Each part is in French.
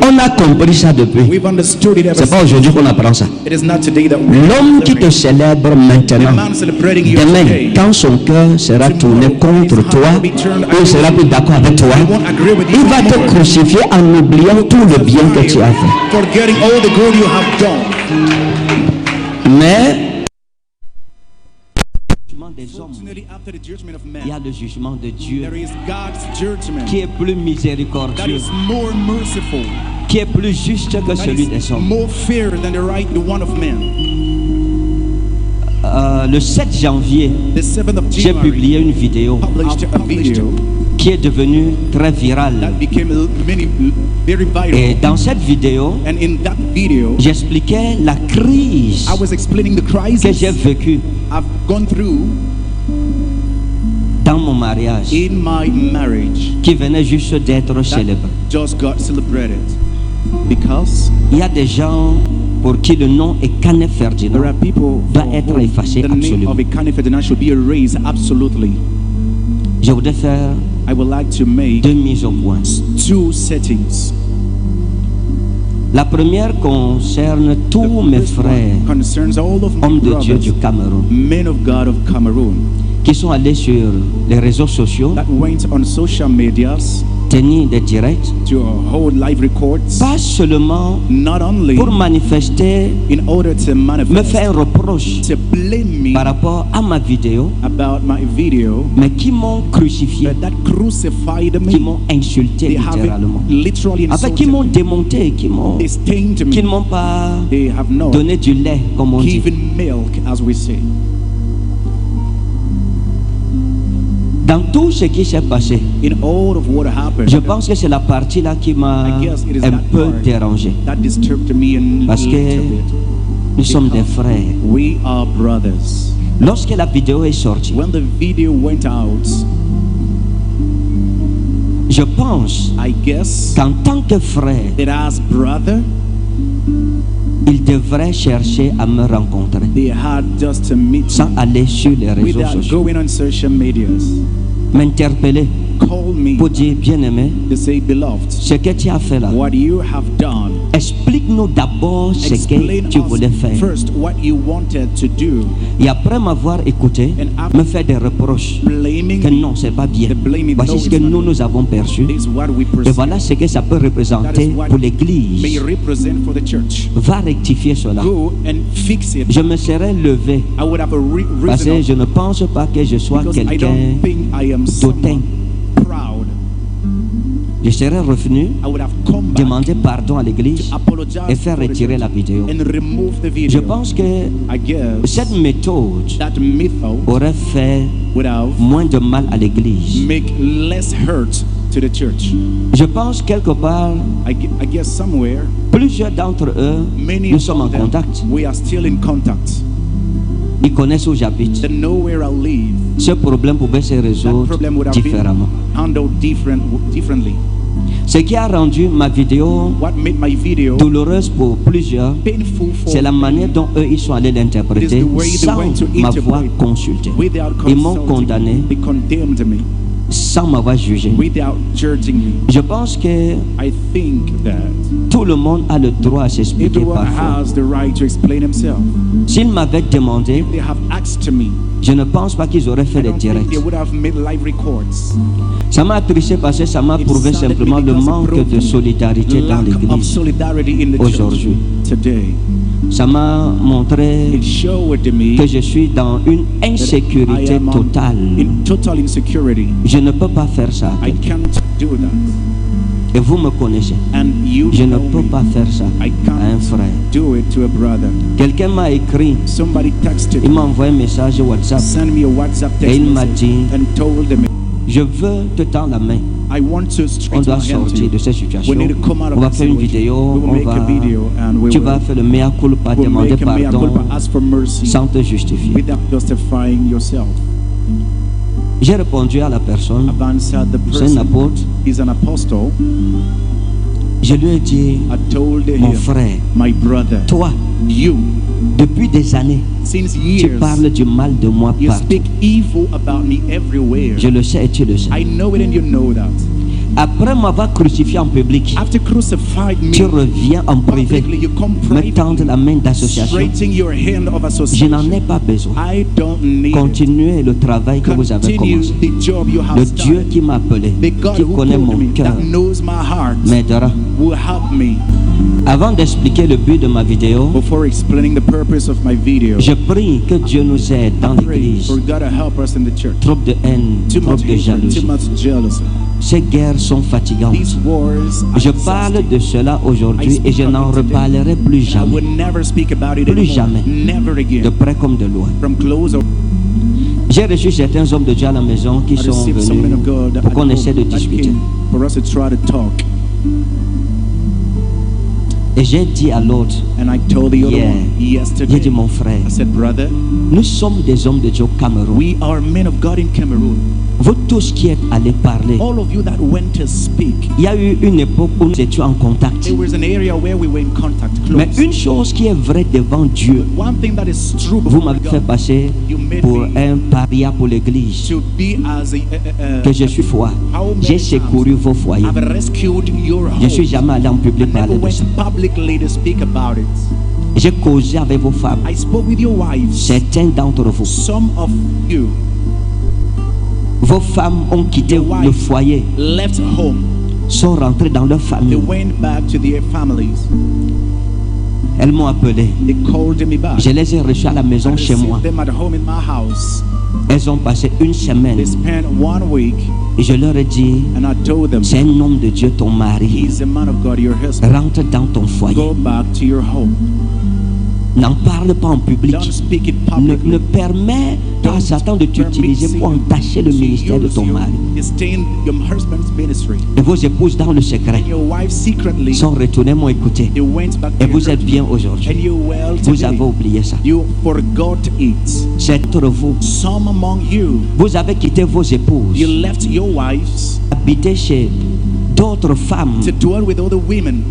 On a compris ça depuis. We've understood it ever C'est pas since. aujourd'hui qu'on apprend ça. It is not today that we L'homme qui te celebrate. célèbre The maintenant, man celebrating you demain, today, quand son cœur sera tourné contre toi, ou il sera plus d'accord avec toi, he won't agree with you il va te anymore. crucifier en oubliant tout le bien que tu as fait. Forgetting all the good you have done. Mais des hommes, Fortunately, after the judgment of il y a man, le jugement de Dieu there is God's judgment qui est plus that miséricordieux, is more merciful, qui est plus juste que that celui is des hommes. more fair than the one of man. Le 7 janvier, The 7th of j'ai January publié une vidéo published a video qui est devenue très virale. that became very Et viral. dans cette vidéo, And in that video, j'expliquais la crise I was explaining the que j'ai crisis vécue I've gone through dans mon mariage, in my marriage. qui venait juste d'être That célèbre. just got celebrated because Il y a des gens pour qui le nom est Canet Ferdinand there are people doit for être whom effacé the name absolument. of Ekane Ferdinand should be erased absolutely. Je voudrais faire I would like to make 2 mises au point. 2 settings. La première concerne tous The mes first one frères, concerns all of my hommes de Dieu du brothers, Cameroun, men of God of Cameroon, qui sont allés sur les réseaux sociaux, that went on social medias tenir des directs, to hold live records, pas seulement not only pour manifester, in order to me manifest, faire un reproche to blame me par rapport à ma vidéo, about my video, mais qui m'ont crucifié, but that crucified qui me. m'ont insulté They have littéralement. literally En fait, qui insulted m'ont me. démonté, qui They stained ne me. m'ont pas They have not donné du lait, comme on dit. given milk, as we say. Dans tout ce qui s'est passé, In all of what happened, je pense que c'est la partie là qui m'a I guess it is un that peu part dérangé. that disturbed me a Parce que little bit. nous sommes des frères. We are brothers. Lorsque la vidéo est sortie, When the video went out, je pense I guess qu'en tant que frère, that as brother, il devrait chercher à me rencontrer they had just to meet sans me aller sur les réseaux without sociaux, going on social medias. m'interpeller Call me pour dire, bien-aimé, to say, beloved, ce que tu as fait là, what you have done. explique-nous d'abord ce que Explain tu voulais us faire. first what you wanted to do. Et après m'avoir écouté, me faire des reproches Blaming que non, c'est pas bien. The blaming, Voici no, ce it's que not. nous avons perçu. This is what we Et perceive. voilà ce que ça peut That représenter is what pour may l'Église. represent for the church. Va rectifier cela. Go and fix it. Je me serais levé I would have parce risen que up je ne pense pas que je sois because I quelqu'un don't think I am d'autant. someone proud. Je serais revenu I would have come back demander pardon à l'Église to apologize et faire for the retirer church la vidéo. and remove the Je video. pense que I guess cette méthode that method aurait fait would have moins de mal à l'Église. make less hurt to the church. Je pense quelque part, I guess somewhere plusieurs d'entre eux, many nous sommes en of them, contact. we are still in contact. Ils connaissent où j'habite. They know where I live. Ce problème pouvait se That résoudre problem would have been différemment. handled differently. Ce qui a rendu ma vidéo What made my video douloureuse pour plusieurs, painful for c'est la manière dont eux ils sont allés l'interpréter It is the way they sans went to m'avoir interpret consulté. without Ils m'ont consulting. condamné They condemned me sans m'avoir jugé. without judging me. Je pense que I think that tout le monde a le droit à s'expliquer everyone parfois. has the right to explain himself. S'ils m'avaient demandé, They have asked me. je ne pense pas qu'ils auraient fait I les don't think directs. they would have made live records. Ça m'a attristé parce que ça m'a It prouvé saddened me simplement le because it manque proved de solidarité dans lack of l'Église. solidarity in the church Aujourd'hui. today. Ça m'a montré It showed me que je suis dans une that I insécurité am totale. in total insecurity. Je ne peux pas faire ça. I can't do that. Et vous me connaissez. And you Je ne know peux me. pas faire ça I à un can't frère. do it to a brother. Quelqu'un m'a écrit, Somebody texted il me, m'a envoyé un message WhatsApp sent me a WhatsApp et text il m'a message dit, and told me, je veux te tendre la main. I want to On straighten doit my hand to sortir you. de cette situation. We need to come out On of va this faire une situation. vidéo, We will on make a video and we tu will vas faire le mea culpa, we'll demander make a mea pardon culpa, ask for mercy sans te justifier. without justifying yourself. J'ai répondu à la personne, I've answered the c'est un person. apôtre. He's an apostle. Je lui ai dit, I told mon him, frère, my brother, toi, you, depuis des années, since tu years, parles du mal de moi you partout. speak evil about me everywhere. Je le sais et tu le sais. I know it and you know that. Après m'avoir crucifié en public, After crucified me tu reviens en privé, publicly, you come me tendre privately, la main d'association. straightening your hand of Je n'en association. ai pas besoin. I don't need it. Continuez le travail que vous avez Continue commencé. the job you have Le Dieu started. qui m'a appelé, The God qui who connaît called mon me, cœur, that knows my heart, m'aidera. will help me. Avant d'expliquer le but de ma vidéo, Before explaining the purpose of my video, je prie que Dieu nous aide dans pray l'église. for God to help us in the church. Trop de haine, Too trop much de hatred, jalousie. too much jealousy. Ces guerres sont fatigantes. These wars are Je parle exhausting. de cela aujourd'hui et je n'en reparlerai plus I jamais, would never speak about it Plus anymore. jamais. Never de again. près comme de loin. From close or J'ai reçu certains hommes de Dieu à la maison qui I sont received some men venus of God pour at qu'on home essaie de that discuter. came for us to try to talk. Et j'ai dit à l'autre, And I told the other Yeah. one j'ai yesterday, dit mon frère, I said, brother, nous sommes des hommes de Dieu au Cameroun. we are men of God in Cameroon. Vous tous qui êtes allés parler, All of you that went to speak, il y a eu une époque où nous étions en contact. there was an area where we were in contact, Mais close. une chose qui est vraie devant Dieu, One thing that is true vous before m'avez fait God, passer you made pour me un paria pour l'église, to be as a que je suis foi. how many J'ai times secouru vos foyers. I've rescued your Je suis home. jamais allé en I public never parler de went ça. publicly to speak about it. J'ai causé avec vos femmes. I spoke with your wives. Certains d'entre vous, Some of you vos femmes ont quitté Your wife le foyer, left home. sont rentrées dans leur They famille. went back to their families. Elles m'ont appelé. They called me back. Je les ai reçues à la I maison chez moi. received them at home in my house. Elles ont passé une semaine They spent 1 week, et je leur ai dit, and I told them, c'est un homme de Dieu, ton mari. he's a man of God, your husband. Rentre dans ton foyer. Go back to your home. N'en parle pas en public. Don't speak it Ne publicly. permets pas à Satan de t'utiliser pour entacher le ministère de ton mari. Stain your husband's ministry. Et vos épouses dans le secret Your wife secretly, sont retournées m'ont écouté. they went back Et to vous your êtes husband. bien And aujourd'hui. you're well Vous today. avez oublié ça. You forgot it. C'est entre vous. Some among you, Vous avez quitté vos épouses, you left your wives habité chez d'autres femmes. to dwell with other women.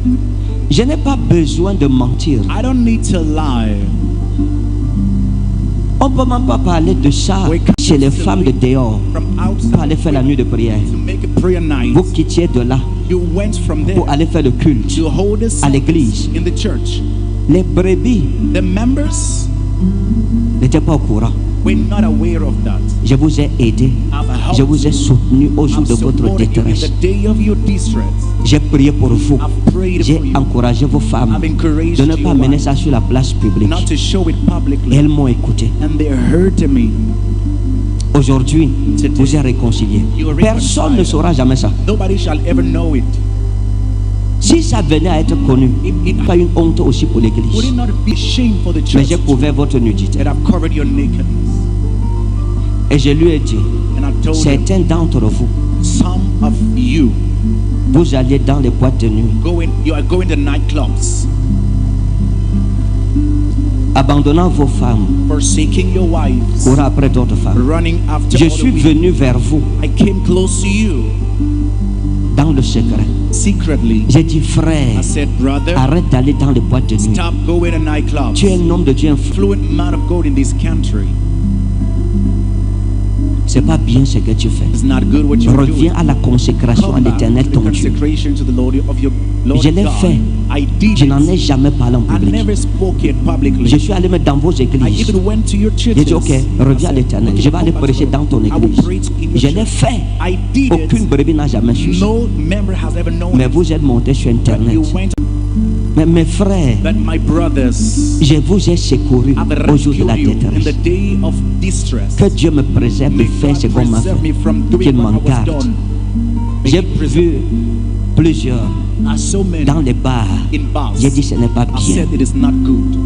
Je n'ai pas besoin de mentir. I don't need to lie. On ne peut même pas parler de ça chez les femmes de dehors. From Pour outside aller faire la nuit de prière. to make a prayer night, Vous quittiez de là you went from there pour aller faire le culte. to hold a service l'église. in the church. Les brebis The members n'étaient pas au courant. were not aware of that. Je vous ai aidé. I've helped Je vous ai soutenu au jour I've de votre supported you in détresse. the day of your distress. J'ai prié pour vous. I've prayed J'ai for you. encouragé vos femmes I've encouraged de ne you pas mener ça sur la place publique. not to show it Et publicly. elles m'ont écouté. And they heard me. Aujourd'hui, vous êtes réconciliés. You are Personne ne reconciled. saura jamais ça. Nobody shall ever know it. Si ça venait à être connu, pas une honte aussi pour Would l'église. it not be shame for the Mais church j'ai couvert votre nudité. that I've covered your nakedness? Et je lui ai dit, And I told them, certains d'entre vous, some of you vous alliez dans les boîtes de nuit, you are going to nightclubs, abandonnant vos femmes, forsaking your wives, courant après d'autres femmes. running after Je other suis women. venu vers vous I came close to you dans le secret. secretly. J'ai dit, I frère, said, brother, arrête d'aller dans les boîtes de nuit. stop going to nightclubs. Tu es un homme de Dieu influent. Fluent man of God in this country. C'est pas bien ce que tu fais. It's not good what you're doing. Reviens à la consécration à Come back l'éternel to the ton Dieu. consecration to the Lord of your Lord Je l'ai God. fait. I did Je n'en ai it. jamais parlé en I public. never spoke it publicly. Je suis allé mettre dans vos I églises. even went to your churches. J'ai dit, ok, reviens à I said, l'éternel. okay, Je vais aller come back prêcher to dans ton God. I will église. preach in your Je l'ai church. fait. I did Aucune it. brebis n'a jamais su. No member has ever known Mais it. vous êtes montés sur But Internet. you went, Mais mes frères, but my brothers, je vous ai secouru I've au jour de rescued la you in the détresse. day of distress. Que Dieu me préserve de May faire ce God qu'on m'a preserve me fait. from Qu'il doing what m'en I was garde. done. May J'ai He preserve vu plusieurs I saw many dans les bars. in bars. J'ai dit, ce n'est pas I bien. said it is not good.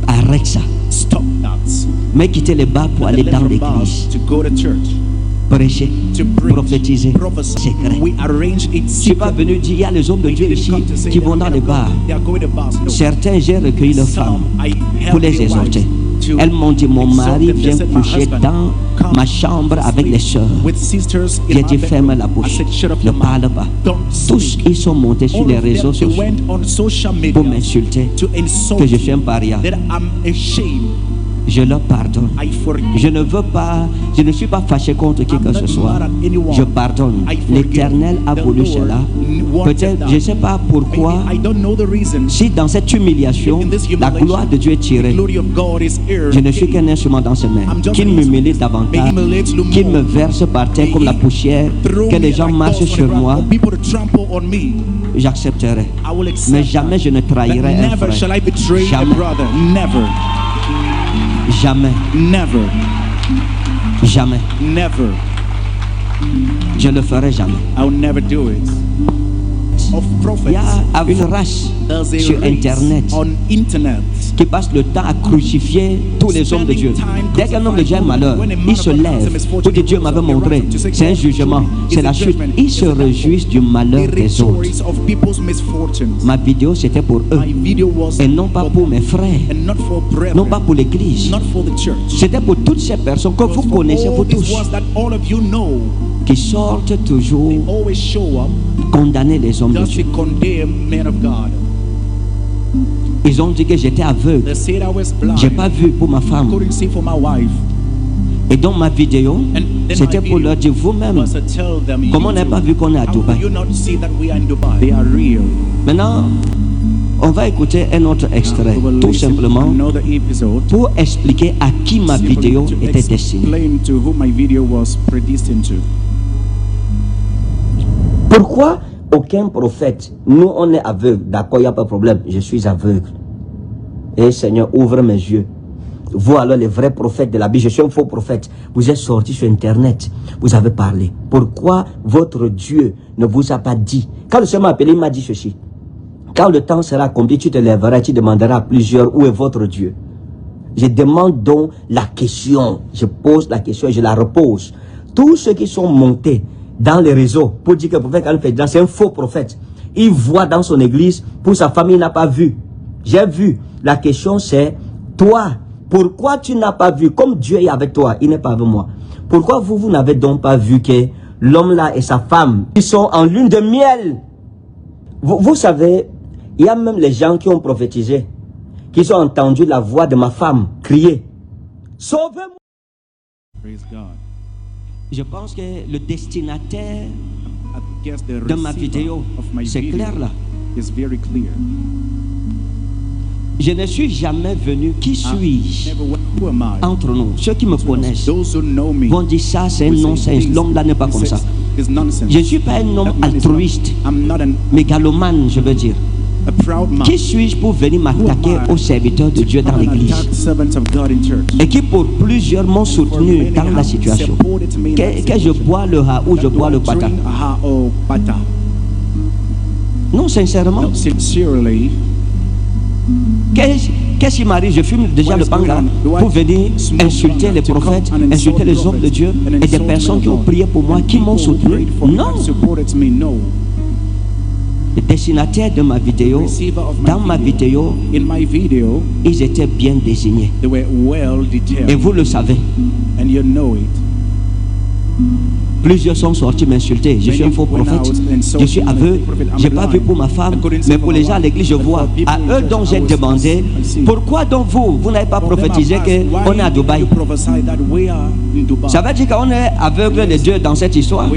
Arrête ça. Stop that. Mais quitter les bars pour But aller left dans from bars l'église. to go to church, Prêcher, to preach, prophétiser. prophesy. Secret. We arrange it Je ne suis pas secretly. venu dire, il y a les hommes de We Dieu didn't ici come to say qui that vont dans les bars. they are going to bars. No. Certains, j'ai recueilli leurs femmes Some, I pour helped les their exhorter. wives to Elles m'ont dit, mon exhort mari them. They vient said, my coucher husband, dans come ma chambre avec sleep les sœurs. with sisters in J'ai our dit, ferme bedroom. la I bouche. said, shut up Ne your mouth. parle pas. Don't Tous, speak. ils sont montés sur All les of them, réseaux they sociaux went on social media pour m'insulter to insult que je suis un paria. that I'm ashamed Je leur pardonne. I forgive. Je ne suis pas fâché contre qui que ce soit. Je pardonne. L'Éternel a voulu cela. Peut-être, je ne sais pas pourquoi, I don't know the reason. si dans cette humiliation, la gloire de Dieu est tirée. Glory of God is here. Je ne suis qu'un instrument dans ses mains. Qu'il m'humilie davantage, qu'il me verse par terre comme la poussière, que les gens marchent sur moi, People to trample on me. j'accepterai. I will accept Mais jamais je ne that. trahirai un Never shall I frère. betray a Jamais. brother. Never. Jamais. Never. Jamais. Never. Je ne le ferai jamais. I will never do it. Of Il y a prophets. une race There's a sur race Internet on internet. qui passe le temps à crucifier tous les hommes de Dieu. Dès qu'un homme de Dieu a un malheur, il se lève pour dire Dieu m'avait montré. C'est un jugement, c'est la chute. Ils se réjouissent du malheur They des autres. rejoice of people's misfortunes. Ma vidéo c'était pour eux My video was et non pas for pour them, mes frères, and not for brethren, non pas pour l'église. not for the church. C'était pour toutes ces personnes que vous For connaissez, vous all these tous, ones that all of you know, qui sortent toujours always show up condamner les hommes de just Dieu. to condemn men of God. Ils ont dit que j'étais aveugle. They said I was blind. J'ai pas vu pour ma femme. Couldn't see for my wife. Et donc ma vidéo, And then c'était my pour video leur dire vous-même, was to tell them, comment on n'a pas vu qu'on est à how do Dubaï. you not see that we are in Dubai? They are real. Maintenant, on va écouter un autre extrait, We will tout listen to simplement another episode pour expliquer à qui ma simply vidéo to était destinée. explain to who my video was predestined to. Pourquoi aucun prophète, nous on est aveugle, d'accord, il n'y a pas de problème, je suis aveugle. Et Seigneur, ouvre mes yeux. Vous alors les vrais prophètes de la Bible, je suis un faux prophète. Vous êtes sortis sur Internet, vous avez parlé. Pourquoi votre Dieu ne vous a pas dit? Quand le Seigneur m'a appelé, il m'a dit ceci. Quand le temps sera accompli, tu te lèveras, tu demanderas à plusieurs, où est votre Dieu? Je demande donc la question, je pose la question et je la repose. Tous ceux qui sont montés dans les réseaux pour dire que le prophète Al-Fedra, c'est un faux prophète. Il voit dans son église, pour sa famille, il n'a pas vu. J'ai vu. La question c'est, toi, pourquoi tu n'as pas vu? Comme Dieu est avec toi, il n'est pas avec moi. Pourquoi vous n'avez donc pas vu que l'homme là et sa femme, ils sont en lune de miel? Vous savez, il y a même les gens qui ont prophétisé, qui ont entendu la voix de ma femme crier, sauvez-moi. Praise God. Je pense que le destinataire I guess the de ma receiver vidéo, of my c'est video clair là. is very clear. Je ne suis jamais venu. Qui suis-je Never who am I? entre nous? Ceux qui me connaissent Those who know me vont dire ça, c'est un will say, non-sens. "This L'homme là n'est pas comme ça. is nonsense." Je ne suis pas un homme That man is not- altruiste, I'm not mégalomane, je veux dire. a proud man. Qui suis-je pour venir m'attaquer aux serviteurs de Dieu dans I'm an l'église? attacked servant of God in church. Et qui pour plusieurs m'ont soutenu dans la situation. Que je bois le ha ou je bois le pata. Non, sincèrement. No, sincerely, Qu'est-ce qui m'arrive? Je fume déjà le panga pour venir insulter les prophètes, insulter les hommes de Dieu et des personnes qui ont prié pour moi, qui m'ont soutenu. Non. Le destinataire de ma vidéo, dans ma vidéo, in my video, ils étaient bien désignés. they were well Et detailed, vous le savez. and you know it. Plusieurs sont sortis m'insulter. Je suis un faux prophète. Je suis aveugle. Je n'ai pas vu pour ma femme. Mais pour les gens à l'église, je vois. À eux dont j'ai demandé, pourquoi donc vous n'avez pas prophétisé qu'on est à Dubaï? Ça veut dire qu'on est aveugle les deux dans cette histoire.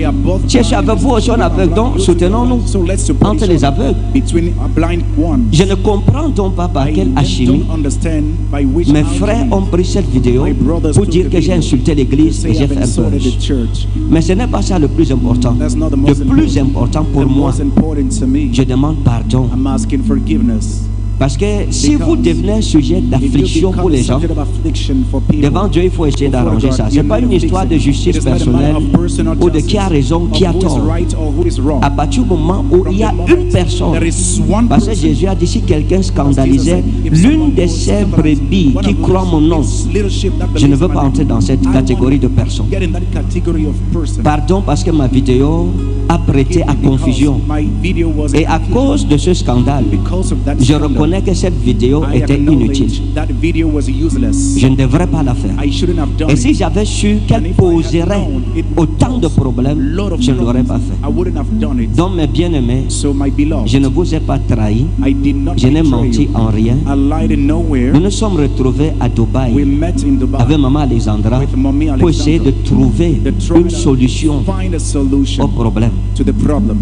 Si je suis aveugle, vous aussi on est aveugle. Donc soutenons-nous entre les aveugles. Je ne comprends donc pas par quelle alchimie mes frères ont pris cette vidéo pour dire que j'ai insulté l'église et j'ai fait un buzz. Mais ce n'est pas ça le plus important. Le plus important pour moi, je demande pardon. I'm asking forgiveness. Parce que si vous devenez un sujet d'affliction pour les gens, devant Dieu, il faut essayer d'arranger ça. Ce n'est pas une histoire de justice personnelle ou de qui a raison, qui a tort. À partir du moment où il y a une personne, parce que Jésus a dit si quelqu'un scandalisait l'une de ses brebis qui croit mon nom, je ne veux pas entrer dans cette catégorie de personnes. Pardon parce que ma vidéo a prêté à confusion. Et à cause de ce scandale, je reconnais connais que cette vidéo I était inutile. acknowledge that video was useless. Je ne devrais pas la faire. I shouldn't have done Et si it. j'avais su qu'elle poserait autant de problèmes, je ne l'aurais pas fait. I wouldn't have done it. Donc mes bien-aimés, So my beloved, je ne vous ai pas trahi, I did not je n'ai betray menti you. en rien. I lied in nowhere. Nous nous sommes retrouvés à We Dubaï met in Dubai avec Maman Alexandra with Mommy pour essayer de Alexandra trouver to try une to solution find a au solution problème. to the problem.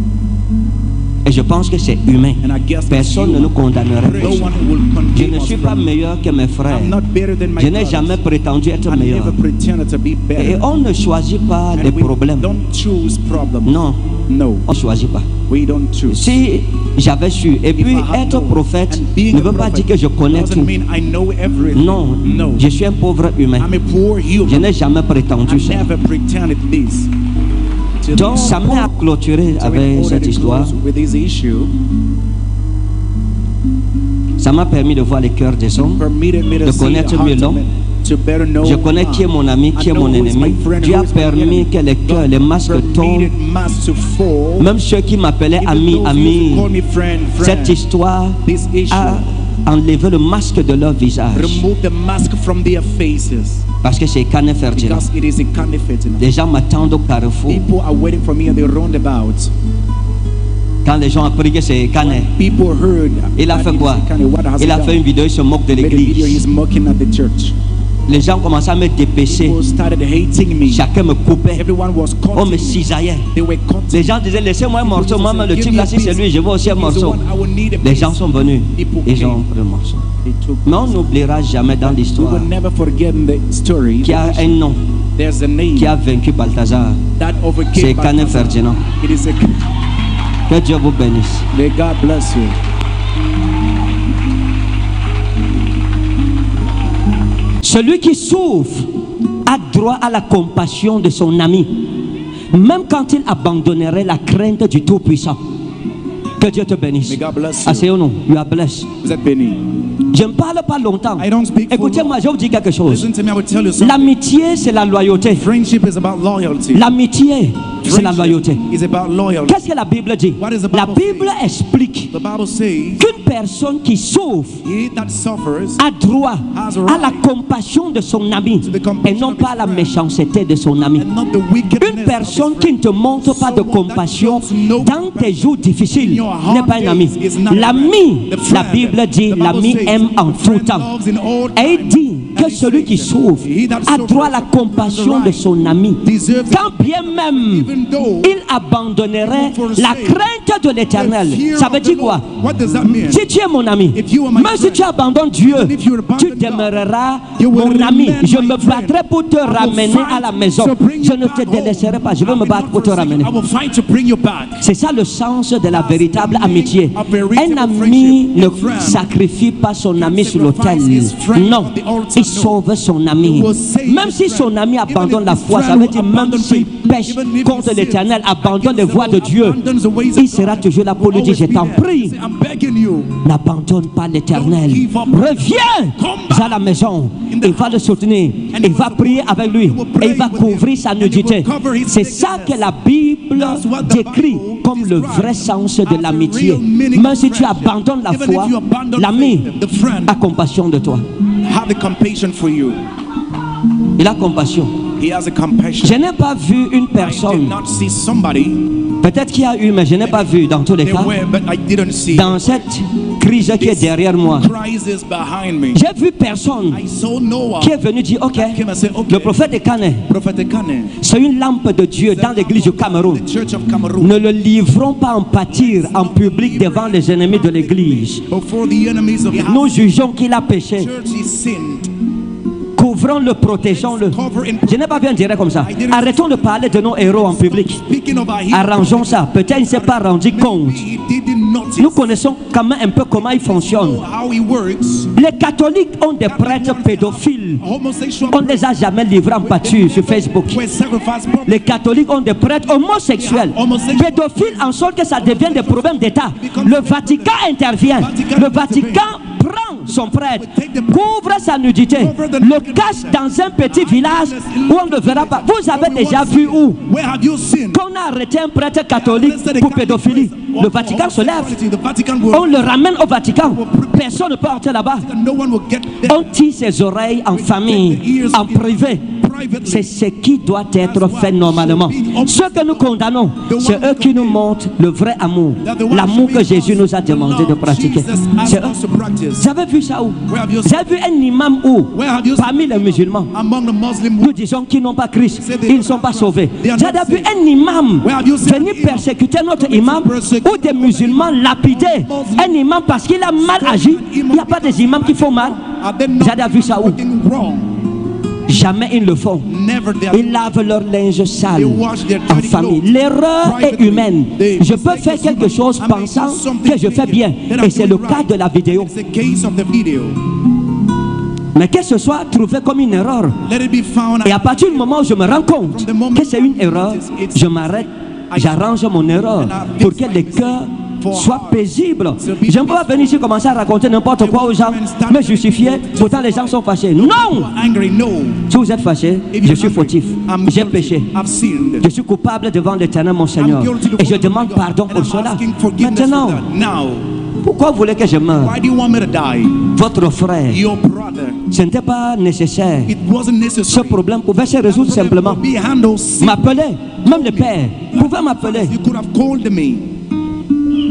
Et je pense que c'est humain. And I guess Personne ne nous condamnerait pour no ça. one will Je condemn ne us suis pas from it. meilleur que mes frères. I'm not better than my Je n'ai brothers. jamais prétendu être I meilleur. never pretended to be Et better. on ne choisit pas And les we problèmes. don't choose problems. Non, No, on ne choisit pas. we don't choose. Si j'avais su, et If puis I had être known, prophète and being ne a veut pas prophet dire que je connais doesn't tout. mean I know everything. Non, No. je suis un pauvre humain. I'm a poor Je human. n'ai jamais prétendu I ça. never pretended this. To Donc this ça m'a clôturé So in avec order cette to histoire. close with this issue, Ça m'a permis de voir les cœurs des hommes, permitted me to de see connaître the heart mieux of l'homme. men, to better know Je connais qui est mon ami, qui I est mon know who is my ennemi. friend, Dieu who a is my permis enemy. que les cœurs, God les masques tombent. permitted masks to fall. Même ceux qui m'appelaient Even ami, those who ami, call me friend, cette friend. histoire This issue a enlevé le masque de leur visage. remove the mask from their faces Parce que c'est Canet Ferdinand. because it is a counterfeit. Les gens m'attendent au carrefour. People are waiting for me at the roundabout. Quand les gens ont appris que c'est Canet, People heard. il a that fait it quoi? is a Kanye. What has Il he a fait une done? vidéo, il se moque de Made a video. l'église. He's mocking at the church. Les gens commençaient à me dépêcher. People started hating me. Chacun me coupait. Everyone was On me cutting me. cisaillait. They were cutting. Les gens disaient, laissez-moi un morceau. Moi, le Give type me là, a si c'est piece. lui, je veux aussi un He's the morceau. one, I will need a Les piece. gens sont venus. People Ils ont came. pris le morceau. They took. Mais on n'oubliera jamais dans We l'histoire will never forget in the story. qu'il y a un nom There's a name qui a vaincu Balthazar. that C'est overcame Canet Balthazar. Ferdinand. It is a. Que Dieu vous bénisse. May God bless you. Celui qui souffre a droit à la compassion de son ami, même quand il abandonnerait la crainte du Tout-Puissant. Que Dieu te bénisse. May God bless you. Asseyons-nous, you are blessed. Vous êtes béni. Je ne parle pas longtemps. I don't speak for Écoutez-moi, je vous dis quelque chose. Listen to me, I will tell you something. L'amitié, c'est la loyauté. Friendship is about loyalty. L'amitié, c'est la Friendship loyauté. is about loyalty. Qu'est-ce que la Bible dit? What does the La Bible Bible explique The Bible says, qu'une personne qui souffre he that suffers a droit has a à la right compassion de son ami to the compassion et non of pas à his la friend. méchanceté de son ami. and not the wickedness Une of personne his qui ne te montre pas de Someone that compassion shows no dans tes jours difficiles in your hard n'est pas un ami. days is not a L'ami, friend. The la friend, Bible dit, the Bible l'ami says, aime en the tout friend temps. loves in all Et il time. dit que And he celui qui says, souffre he that a droit à la suffers compassion has the de right, son ami. deserves Quand bien même even though il abandonnerait forsake la crainte de l'éternel. the fear Ça veut of dire the quoi? Lord. What does that mean? Si tu es mon ami, If you are my même si friend, tu abandonnes Dieu, even if you abandon tu God, demeureras you will mon ami. remain Je my me friend. battrai pour te I will ramener fight à la maison. to bring Je you ne back te home. délaisserai pas. Je vais I me will battre not pour te forsake you. ramener. I will fight to bring you back. C'est ça le sens de la véritable the amitié. meaning of veritable Un ami friendship. ne A friend sacrifie pas son ami sur l'autel. sacrifice his friend Non, on the altar. il sauve son ami. He will save Même his si son friend. ami Even abandonne if la his foi, ça friend veut dire will même abandon s'il faith, pêche even if he contre sins l'éternel, abandonne les against the voies de Lord, Dieu, abandons the ways of il sera God, toujours là pour lui will dire, je always t'en be there. prie. Say, I'm begging you. N'abandonne pas l'éternel. Don't give up. Reviens Come back à la maison. in the Il va le soutenir. And Il he va will prier support avec you. lui. He will Et pray il va with you. couvrir sa And he will nudité. cover his C'est ça nakedness. que la Bible That's what the décrit Bible comme le describes vrai sens as de the l'amitié. real meaning Même of si tu friendship. abandonnes la Even foi, if you abandon l'ami faith, the friend a compassion de toi. have the compassion for you. Il a compassion. He has a compassion. Je n'ai pas vu une I did personne, not see somebody. peut-être qu'il y a eu, mais je n'ai pas vu dans tous les There cas, were, but I didn't see. dans cette crise qui est derrière moi. Crisis behind me. J'ai vu personne I saw Noah. qui est venu dire, ok, Came and said, okay, le prophète est Canet. Prophet Kane, C'est une lampe de Dieu dans l'église du Cameroun. the church of Cameroon, Ne le livrons pas en pâtir en public devant les ennemis de l'église. before the enemies of the house, Nous jugeons qu'il a péché. church is sinned. Couvrons-le, protégeons-le. Je n'ai pas bien dire comme ça. Arrêtons de parler de nos héros en public. Speaking of our heroes, Arrangeons ça. Peut-être il ne s'est pas rendu compte. he didn't notice Nous connaissons quand même un peu comment il fonctionne. how he works. Les catholiques ont des prêtres pédophiles. Homosexual On ne les a jamais livrés en pâture sur Facebook. were sacrificed. Les catholiques ont des prêtres homosexuels, pédophiles, en sorte que ça devient des problèmes d'État. Le Vatican intervient. Le Vatican prend son prêtre, couvre sa nudité, le cache dans un petit village où on ne verra pas. Vous avez déjà vu où Where have you seen? qu'on a arrêté un prêtre catholique pour pédophilie? Le Vatican se lève. the Vatican On will, le ramène au Vatican. Personne ne peut entrer là-bas. no one will get there. On tire ses oreilles en famille, en privé. C'est ce qui doit être fait normalement. Ce que nous condamnons, c'est eux qui nous montrent le vrai amour. L'amour que Jésus nous a demandé de pratiquer. C'est eux. Vous avez vu ça où? Vous avez vu un imam où? Parmi les musulmans. Among the Muslim Nous disons qu'ils n'ont pas Christ, ils ne sont pas sauvés. Vous avez vu un imam venir persécuter notre imam ou des musulmans lapider un imam parce qu'il a mal agi? Il n'y a pas des imams qui font mal. Vous avez vu ça où? Jamais ils le font. Ils lavent leur linge sale en famille. L'erreur est humaine. Je peux faire quelque chose pensant que je fais bien. Et c'est le cas de la vidéo. Mais que ce soit trouvé comme une erreur. Et à partir du moment où je me rends compte que c'est une erreur, je m'arrête, j'arrange mon erreur pour que les cœurs soient paisibles. Je ne peux pas venir ici commencer à raconter n'importe quoi aux gens, me justifier, pourtant les gens sont fâchés. Non! Si vous êtes fâché, je suis fautif, j'ai péché, je suis coupable devant l'Éternel mon Seigneur et je demande pardon pour cela. Maintenant, pourquoi vous voulez que je meure? Votre frère, ce n'était pas nécessaire. Ce problème pouvait se résoudre simplement. M'appeler, même le père pouvait m'appeler.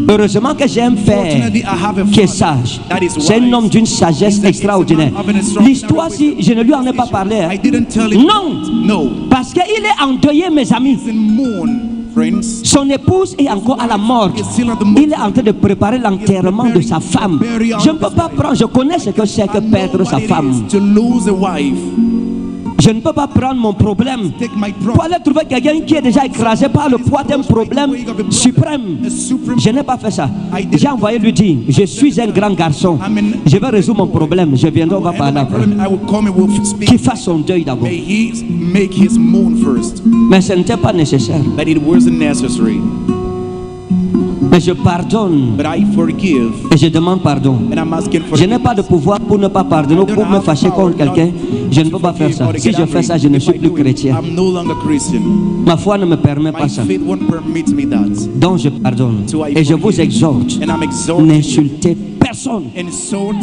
Heureusement que j'ai un père qui est sage. C'est un homme d'une sagesse extraordinaire. L'histoire, si je ne lui en ai pas parlé, hein. Non, parce qu'il est endeuillé, mes amis. Son épouse est encore à la mort. Il est en train de préparer l'enterrement de sa femme. Je ne peux pas prendre, je connais ce que c'est que perdre sa femme. Je ne peux pas prendre mon problème pour aller trouver quelqu'un qui est déjà écrasé par le poids d'un problème suprême. Je n'ai pas fait ça. J'ai envoyé lui dire, je suis un grand garçon. Je vais résoudre mon problème. Je viendrai, on va parler après. Qu'il fasse son deuil d'abord. Mais ce n'était pas nécessaire. Mais je pardonne et je demande pardon. Je n'ai pas de pouvoir pour ne pas pardonner ou pour me fâcher contre quelqu'un. Je ne peux pas faire ça. Si je fais ça, je ne suis plus chrétien. Ma foi ne me permet pas ça. Donc je pardonne. Et je vous exhorte, n'insultez personne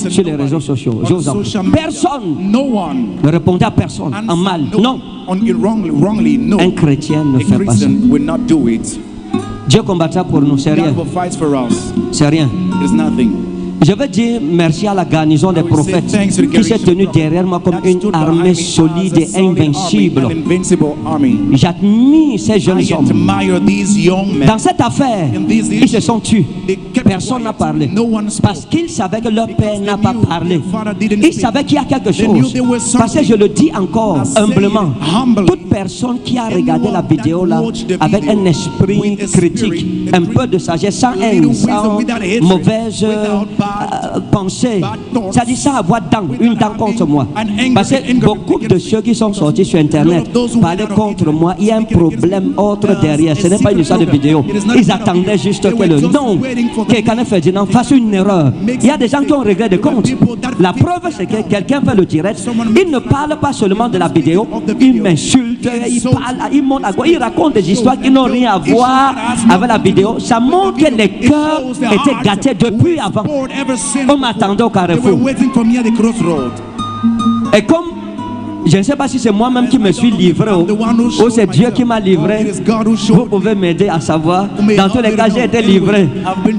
sur les réseaux sociaux. Je vous en prie. Personne. Ne répondez à personne en mal. Non. Un chrétien ne fait pas ça. Dieu combattra pour nous, c'est rien. C'est rien. Je veux dire merci à la garnison des prophètes qui s'est tenue derrière moi comme une armée solide et invincible. J'admire ces jeunes hommes. Dans cette affaire, ils se sont tués. Personne n'a parlé. Parce qu'ils savaient que leur père n'a pas parlé. Ils savaient qu'il y a quelque chose. Parce que je le dis encore humblement. Toute personne qui a regardé la vidéo là avec un esprit critique, un peu de sagesse, sans haine, sans mauvaise pensée, ça dit ça à voix dent, une dent contre moi. Parce que beaucoup de ceux qui sont sortis sur internet parlaient contre moi. Il y a un problème autre derrière. Ce n'est pas une histoire de vidéo. Ils attendaient juste que le nom que Kenneth Ferdinand fasse une erreur. Il y a des gens qui ont réglé des comptes. La preuve c'est que quelqu'un fait le direct. Il ne parle pas seulement de la vidéo. Il m'insulte, il parle, il monte à quoi, il raconte des histoires qui n'ont rien à voir avec la vidéo. Ça montre que les cœurs étaient gâtés depuis avant. On m'attendait au carrefour. Et comme je ne sais pas si c'est moi-même qui me suis livré ou c'est Dieu qui m'a livré, vous pouvez m'aider à savoir. Dans tous les cas, j'ai été livré.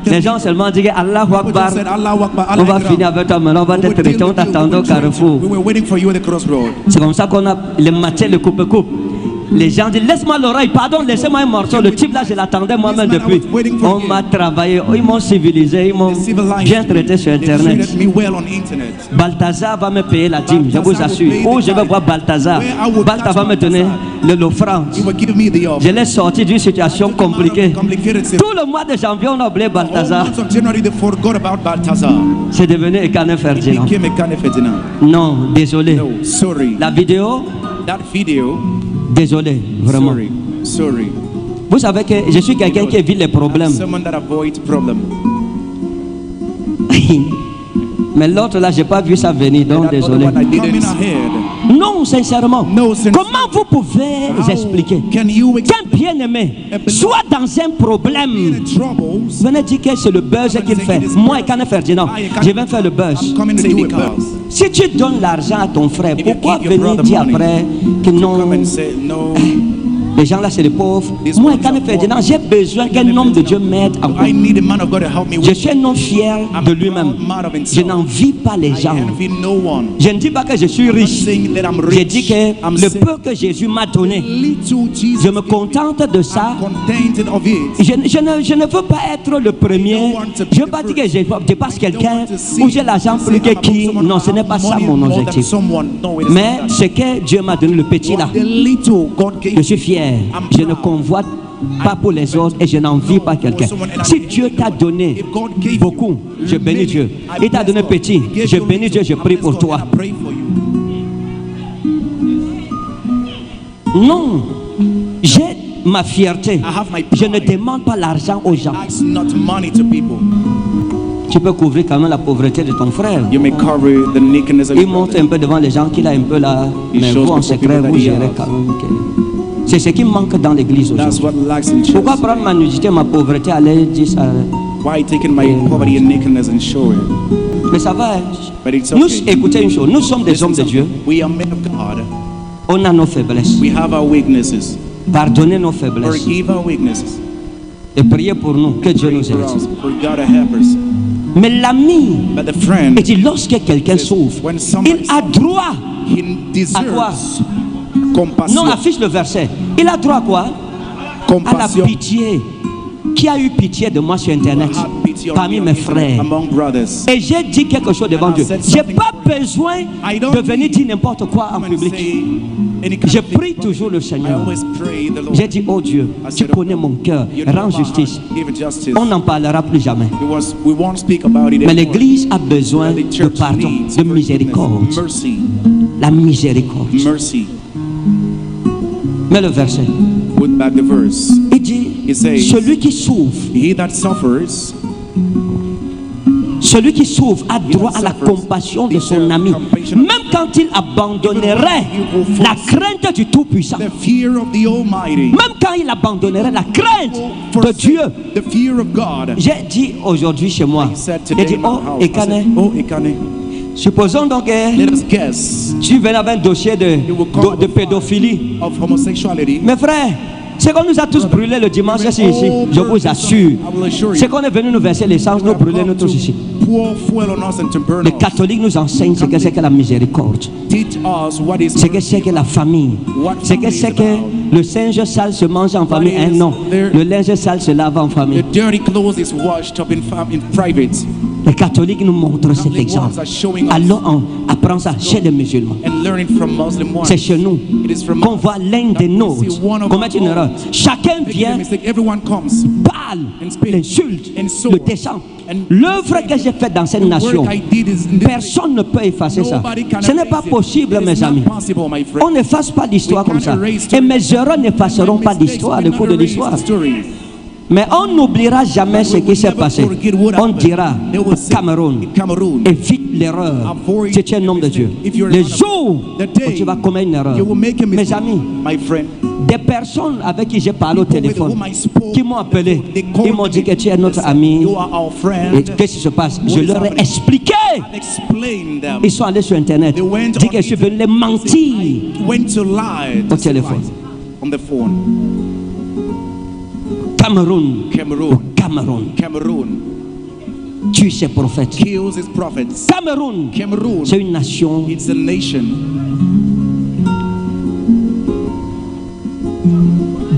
Les gens seulement disent Allahu Akbar. On va finir avec toi maintenant, on va te traiter, on t'attendait au carrefour. C'est comme ça qu'on a le matin, le coupe-coupe. Les gens disent laisse-moi l'oreille, pardon, laissez-moi un morceau. Le type là, je l'attendais moi-même depuis. On m'a travaillé, ils m'ont civilisé, ils m'ont bien traité sur internet. Balthazar va me payer la dîme, je vous assure. Ou je vais voir Balthazar. Balthazar va me donner l'offrande. Je l'ai sorti d'une situation compliquée. Tout le mois de janvier, on a oublié Balthazar. C'est devenu Kenneth Ferdinand. Non, désolé. La vidéo. Désolé, vraiment. Sorry. Vous savez que je suis quelqu'un qui évite les problèmes. Mais l'autre là, j'ai pas vu ça venir, donc désolé. Non, sincèrement. No, sincerely. Comment vous pouvez How expliquer can you qu'un bien-aimé soit dans un problème? in troubles? Venez dire que c'est le buzz qu'il fait. Moi et Kane Ferdinand, je vais faire le buzz. I'm coming to do it, boss. Si tu donnes l'argent à ton frère, you pourquoi give your venir brother dire money, après que non, Come and say no. les gens là c'est des pauvres? These Moi et ones Kane are Ferdinand, poor. j'ai besoin qu'un homme de Dieu m'aide I encore. need a man of God to help me Je with. suis un homme fier de lui-même. Je n'envie pas les I gens. envy no one. Je ne dis pas que je suis I'm not riche. saying that I'm Je rich. dis que I'm le saying peu que Jésus m'a donné, little Jesus je me contente de ça. I'm contented of it. Je ne veux pas être le premier. Je ne veux pas dire que je dépasse quelqu'un ou j'ai l'argent plus que qui. Non, ce n'est pas ça mon objectif. Mais ce que Dieu m'a donné, le petit là, The little God je gave suis fier. Je ne convoite pas pour les autres et je n'envie pas quelqu'un. Si Dieu t'a donné beaucoup, je bénis Dieu. Il t'a donné petit, je bénis Dieu, je prie pour toi. I pray for you. Non, j'ai ma fierté. I have my Je ne pride. demande pas l'argent aux gens. Ask not money to people. Tu peux couvrir quand même la pauvreté de ton frère. You may cover the nakedness of Il your montre brother. un peu devant les gens qu'il a un peu là, He mais shows vous en the secret, people vous that he gérez has. quand même. C'est ce qui manque dans l'église That's aujourd'hui. what lacks in church. Pourquoi prendre ma nudité, ma pauvreté, aller dire ça? Why taking my poverty and nakedness and show it? Mais ça va. Hein? But it's Nous, okay. écoutez une chose, nous sommes des hommes de Dieu. We are men of God. On a nos faiblesses. We have our weaknesses. Pardonnez nos faiblesses Forgive our weaknesses. et priez pour nous, que Dieu Pray nous for aide. us. For God to help us. Mais l'ami, But the friend, il dit lorsque quelqu'un souffre, when somebody il a droit. he À quoi? deserves compassion. Non, affiche le verset. Il a droit à quoi? À la Compassion. pitié. Qui a eu pitié de moi sur internet Have pity on parmi me mes on internet frères? among brothers. Et j'ai dit quelque chose devant And I Dieu. said J'ai something. pas besoin I don't de venir need dire n'importe quoi en Come and public. say any kind Je of thing. prie toujours le I Seigneur. always pray the Lord. J'ai dit, oh Dieu, I tu said, connais mon cœur, You know rends my heart. justice. Give it justice. On n'en parlera plus jamais. We won't speak about it Mais anymore. l'Église a besoin The de church pardon, needs de forgiveness, miséricorde. mercy, La miséricorde. mercy. Mais le verset, Put back the verse. il dit, He says, celui qui souffre, He that suffers celui qui souffre a droit à la compassion de son ami. Même quand il abandonnerait la crainte du Tout-Puissant. the fear of the Almighty, Même quand il abandonnerait la crainte de forsake Dieu. the fear of God. J'ai dit aujourd'hui chez moi, He said j'ai today dit, in my oh, house, I Ekane, said, oh, Ekane, supposons donc que let us guess tu venais avec un dossier de pédophilie. of homosexuality. Mes frères, c'est qu'on nous a tous brûlés le dimanche ici, je vous assure. C'est qu'on est venu nous verser l'essence, nous brûler nous tous ici. Pour fuel on us and to burn Les us. catholiques nous enseignent ce que c'est que la miséricorde, Teach us what is ce que c'est que la famille, ce que c'est que le singe sale se mange en famille. Hein, non, le linge sale se lave en famille. the dirty clothes is washed up in private. Les catholiques nous montrent cet exemple. Alors on apprend ça chez les musulmans. And learning from Muslim wives. C'est chez nous It is from qu'on voit l'un des nôtres commettre une erreur. Chacun Making a vient, mistake. Everyone comes. parle, l'insulte, And le descend. L'œuvre que j'ai faite dans cette nation, Work I did is in this personne ne peut effacer ça. Nobody can Ce n'est pas erase it. possible, It is mes not amis. possible, my friend. On n'efface pas l'histoire We comme can't ça. erase Et mes erreurs n'effaceront pas Mistakes l'histoire, will le not cours de erase l'histoire. the story. Mais on n'oubliera jamais ce qui s'est passé. On dira au Cameroun, Cameroun, évite l'erreur. avoid Si tu es un homme de Dieu. if you're Le not a- jour the où day tu vas commettre une erreur, you will make a mes mistake, amis, my friend. des personnes avec qui j'ai parlé au téléphone, whom I spoke, qui m'ont appelé, they called ils m'ont dit me. que tu es notre ami. You are our Et friend. qu'est-ce qui se passe? Je is leur ai happening? expliqué. Explain them. Ils sont allés sur internet, They went dit on que je suis venu les internet, mentir. went to lie Au téléphone. on the phone. Cameroun, Cameroun, Cameroun, Cameroun tue ses prophètes. kills his prophets. Cameroun, Cameroun, c'est une nation. it's a nation.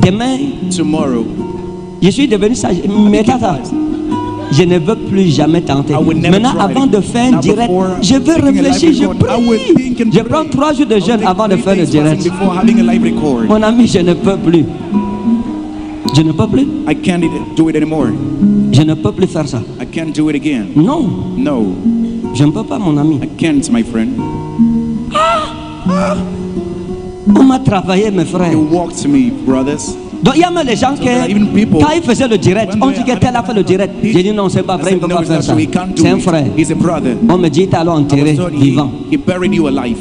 Demain, Tomorrow, je suis devenu sage. Mais tata, je ne veux plus jamais tenter. I will never Maintenant, try avant it. de faire un Now direct, before je veux taking a live réfléchir, je record, I will prie. think and Je pray. prends 3 jours de I'll jeûne take avant de 3 faire le days fasting direct. before having a live record. Mon ami, je ne peux plus. Je ne peux plus. I can't do it anymore. Je ne peux plus faire ça. I can't do it again. Non, No, je ne peux pas, mon ami. I can't, my friend. On m'a travaillé, mes frères. You walk to me, brothers. Donc il y a même les gens qui, there are even people, quand ils faisaient le direct, when on they dit que are tel a fait le direct. J'ai dit non, c'est pas I vrai, il ne said, peut no, pas it's faire not ça. true. He can't do C'est un it. frère. He's a brother. On me dit, t'es allé I was enterrer told vivant. he buried you alive.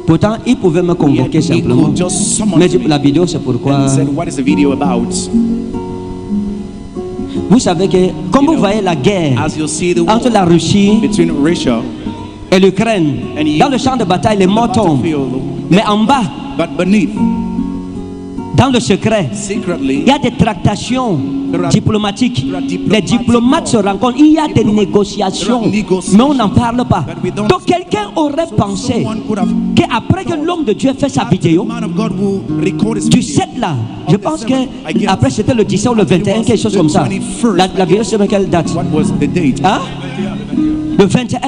Pourtant, il pouvait me convoquer Yet he simplement. could just summon Mais me la vidéo, c'est pourquoi. and said, what is the video about? Vous savez que, comme vous voyez la guerre As you'll see the war entre la Russie between Russia et l'Ukraine, and dans le champ de bataille, les morts tombent. battlefield, Mais en bas, but beneath, dans le secret, secretly, il y a des tractations diplomatiques. there are Les diplomates se rencontrent, il y a des négociations, mais on n'en parle pas. Donc quelqu'un aurait pensé someone could have, qu'après que l'homme de Dieu fait sa vidéo, man of God will record his du video. 7 là, je pense que après c'était le 17 ou le 21, quelque chose comme ça. La vidéo c'est de quelle date? What was the date? Hein? Le 21.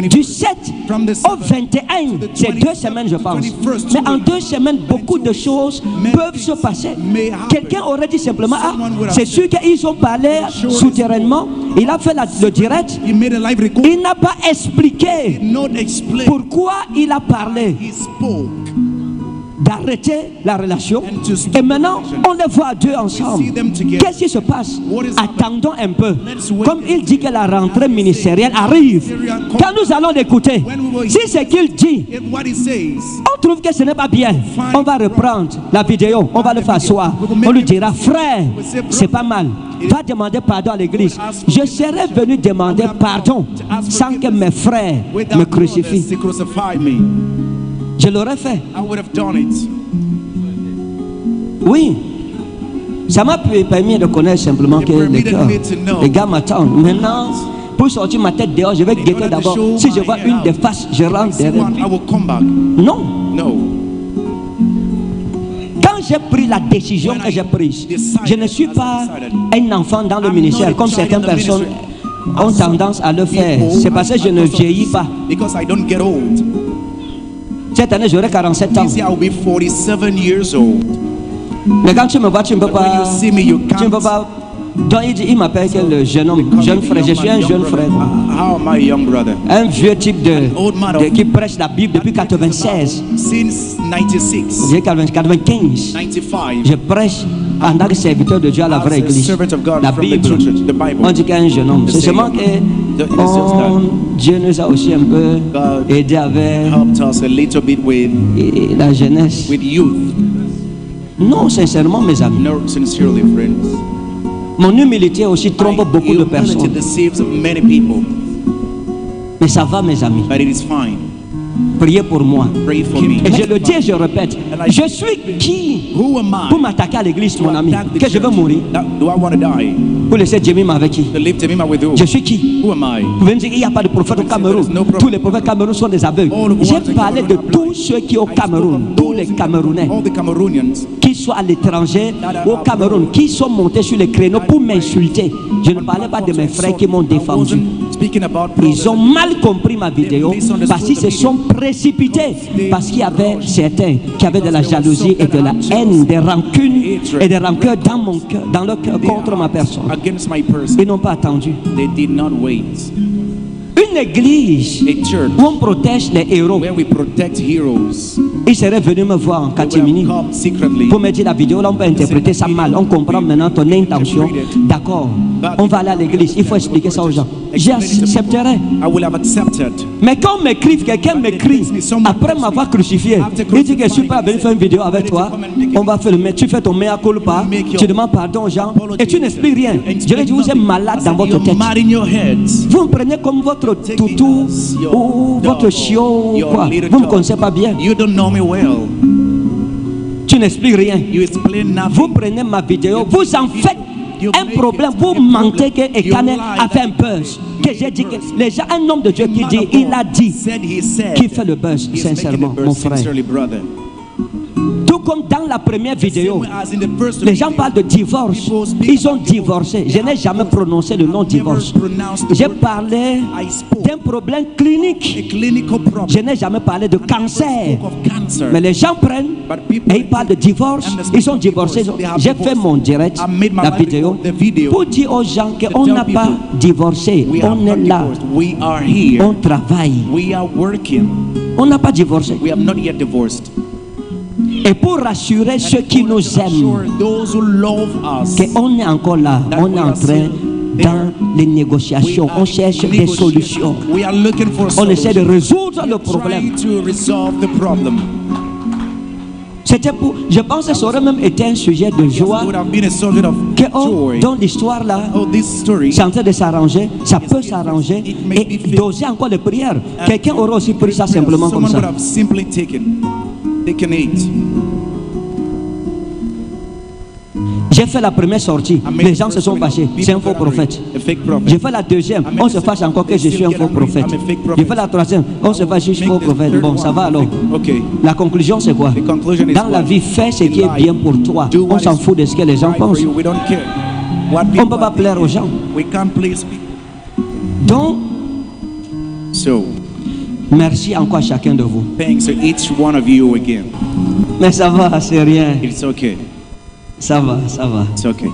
Du 7 au 21, c'est 2 semaines, je pense. Mais en 2 semaines, beaucoup de choses peuvent se passer. Quelqu'un aurait dit simplement, ah, c'est sûr qu'ils ont parlé souterrainement. Il a fait le direct. He made a live record. Il n'a pas expliqué Not explain. pourquoi il a parlé He spoke. d'arrêter la relation. Et maintenant, on les voit deux ensemble. Qu'est-ce qui se passe? Attendons un peu. Comme il dit que la rentrée ministérielle arrive, quand nous allons l'écouter, si c'est qu'il dit, If what he says, on trouve que ce n'est pas bien, on va reprendre la vidéo, on va le faire asseoir. On lui dira, frère, c'est pas mal. Va demander pardon à l'église. Je serais venu demander pardon sans que mes frères me without crucifient. brothers, he crucified me. Je l'aurais fait. I would have done it. Oui. Ça m'a permis de connaître simplement que les gars m'attendent. Maintenant, pour sortir ma tête dehors, je vais guetter d'abord. Si je vois une des faces, je rentre derrière. I will come back. Non. No. Quand j'ai pris la décision que j'ai prise, je ne suis pas un enfant dans le ministère comme certaines personnes ont tendance à le faire. C'est parce que je ne vieillis pas. Because I don't get old. Cette année, j'aurai 47 ans. This year I will be 47 years old. Mais quand tu me vois, tu ne peux When pas. you see me, you Tu ne peux can't. pas. Donc il m'appelle que le jeune homme, jeune frère. Je suis un jeune frère. How am I a young brother? Un vieux type qui prêche la Bible depuis 96. Since 96, J'ai 95. 95. Je prêche en tant que serviteur de Dieu à la vraie église. La Bible, on dit qu'il y a un jeune homme. C'est seulement que Dieu nous a aussi un peu aidé avec Helped us a little bit with la jeunesse. youth. Non, sincèrement, mes amis. No, sincerely, friends. Mon humilité aussi trompe beaucoup de Humility personnes. deceives many people, Mais ça va, mes amis. but it is fine. Priez pour moi. Pray for me. Et je le dis et je répète. Je suis qui Who am I pour m'attaquer à l'église, mon ami? attack the Que je veux church? mourir. Do I want to die? Pour laisser Jemima avec qui? To live Temima with who? Je suis qui? Who am I? Vous pouvez me dire qu'il n'y a pas de prophète au Cameroun. Tous les prophètes Cameroun sont des aveugles. J'ai parlé de tous ceux qui au Cameroun, tous les Camerounais, All the Cameroonians, qu'ils soient à l'étranger ou au Cameroun, qui sont montés sur les créneaux pour m'insulter. Je ne parlais pas de mes frères qui m'ont défendu. speaking about Ils ont mal compris ma vidéo parce qu'ils se sont précipités. Parce qu'il y avait certains qui avaient de la jalousie et de la haine, des rancunes et des rancœurs dans mon cœur, dans leur cœur contre ma personne. against my person. Ils n'ont pas attendu. They did not wait. Une église A church où on protège les héros. where we protect heroes. Ils seraient venus me voir en They would have catimini come secretly. pour me dire la vidéo là on peut interpréter ça mal. On comprend maintenant ton intention. D'accord, on va aller à l'église. Il faut expliquer ça aux gens. J'accepterai. I will have accepted. Mais quand on m'écrive, quelqu'un m'écrit après m'avoir crucifié, il dit que je suis pas venu faire une vidéo avec toi. On va faire le tu fais ton mea culpa, tu demandes pardon aux gens et tu n'expliques rien. Je lui dis vous êtes malade dans votre You're tête. mad in your heads. Vous me prenez comme votre toutou ou votre chiot ou quoi. Vous ne me connaissez pas bien. You don't know me well. Tu n'expliques rien. You explain Vous nothing. prenez ma vidéo, vous en faites un problème, vous mentez que Ekane a fait un buzz. Que j'ai dit que les gens, un homme de Dieu qui dit, il a dit, Said he said. qui fait le buzz, He's making sincèrement, the mon buzz, frère. sincerely, brother. Tout comme dans la première vidéo, As in the first les gens parlent de divorce. Ils ont divorcé. Je n'ai jamais prononcé le nom divorce. J'ai parlé d'un problème a clinique. clinical problem. Je n'ai jamais parlé de cancer. Of cancer. Mais les gens prennent et ils parlent de divorce. Ils ont divorcé. J'ai fait mon direct, la vidéo, pour dire aux gens qu'on n'a pas divorcé. We have On not est là. divorced. We are here. On travaille. We are working. On n'a pas divorcé. We have not yet divorced. Et pour rassurer ceux qui nous aiment, Assure those who love us qu'on est encore là, on est en train dans les négociations. On cherche des solutions. We are looking for On essaie de solutions. résoudre le We're problème. trying to resolve the problem. C'était pour, je pense que ça aurait même été un sujet de It joie. would have been a subject of Que joy. dans l'histoire là, Oh, this story. c'est en train de s'arranger, ça peut s'arranger et doser encore les prières. Quelqu'un aurait aussi pris ça simplement comme Someone would ça. have simply taken it. J'ai fait la première sortie, I made les the gens se first sont one. fâchés. People C'est un faux got angry. prophète. A fake prophet. J'ai fait la deuxième, on se fâche encore que je suis un faux prophète. J'ai fait la troisième, on se fâche, je suis faux prophète. Bon, ça va alors. Okay. La conclusion c'est quoi? The conclusion is Dans la what? vie, fais ce qui est bien pour toi. Do On what s'en is fout de ce que les gens right for pensent. you. We don't care what On ne people peut pas are plaire aux thinking. gens. We can't please people. Donc, So, merci encore à chacun de vous. thanks to each one of you again. Mais ça va, c'est rien. It's okay. Ça va, ça va. It's okay.